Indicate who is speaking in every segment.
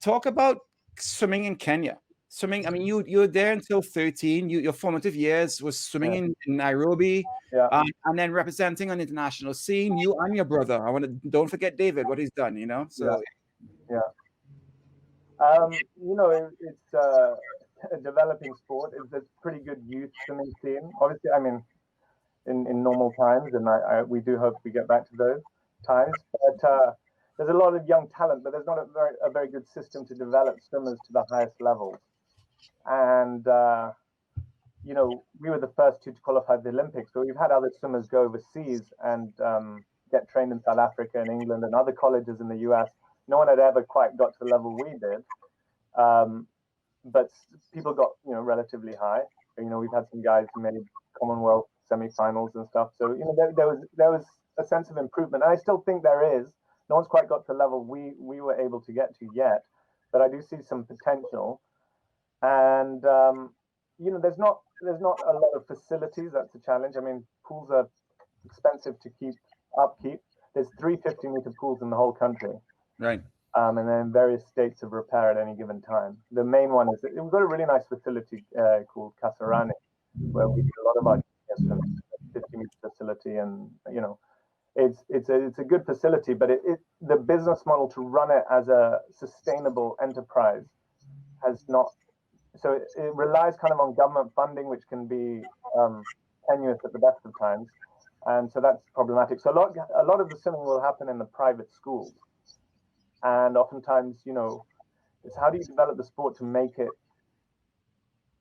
Speaker 1: talk about swimming in Kenya. Swimming, I mean, you were there until 13. Your formative years was swimming in Nairobi, and then representing on the international scene. You and your brother. Don't forget David, what he's done. So
Speaker 2: it's a developing sport. It's a pretty good youth swimming scene. Obviously, I mean, in normal times, and we do hope we get back to those times. But there's a lot of young talent, but there's not a very good system to develop swimmers to the highest levels. And we were the first two to qualify for the Olympics, but we've had other swimmers go overseas and get trained in South Africa and England and other colleges in the US. No one had ever quite got to the level we did, but people got relatively high. We've had some guys who made Commonwealth semi-finals and stuff. So there was a sense of improvement, and I still think there is. No one's quite got to the level we were able to get to yet, but I do see some potential. And there's not a lot of facilities. That's a challenge. I mean, pools are expensive to upkeep. There's 3 50-meter pools in the whole country,
Speaker 1: right?
Speaker 2: And then various states of repair at any given time. The main one is we've got a really nice facility called Kasarani, where we do a lot of our 50-meter facility, and it's a good facility, but the business model to run it as a sustainable enterprise has not. So it relies kind of on government funding, which can be tenuous at the best of times, and so that's problematic. So a lot of the swimming will happen in the private schools, and oftentimes, it's how do you develop the sport to make it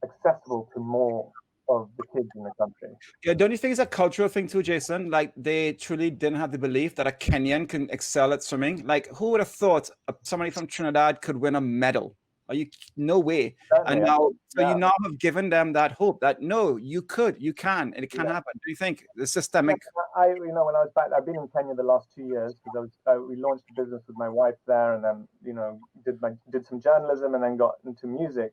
Speaker 2: accessible to more of the kids in the country.
Speaker 1: Yeah, don't you think it's a cultural thing too, Jason? Like, they truly didn't have the belief that a Kenyan can excel at swimming. Like, who would have thought somebody from Trinidad could win a medal? No way.
Speaker 2: Certainly,
Speaker 1: and now, you now have given them that hope that no, you can, and it can happen. Do you think the systemic?
Speaker 2: Yeah, when I was back, I've been in Kenya the last 2 years because we launched a business with my wife there, and then did some journalism, and then got into music.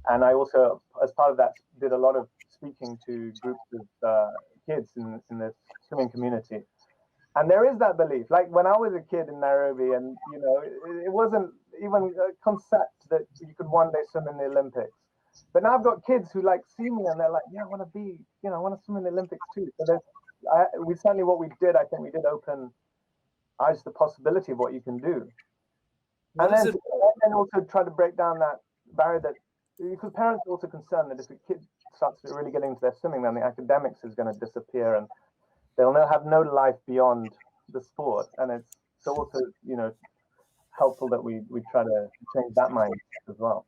Speaker 2: And I also, as part of that, did a lot of speaking to groups of kids in the swimming community. And there is that belief. Like when I was a kid in Nairobi, and it wasn't even a concept that you could one day swim in the Olympics. But now I've got kids who see me and they're like, yeah, I want to swim in the Olympics too. So what we did, I think we did open eyes to the possibility of what you can do. And then also try to break down that barrier that, because parents are also concerned that if a kid starts to really get into their swimming, then the academics is going to disappear and they'll have no life beyond the sport. And it's also, helpful that we try to change that mindset as well.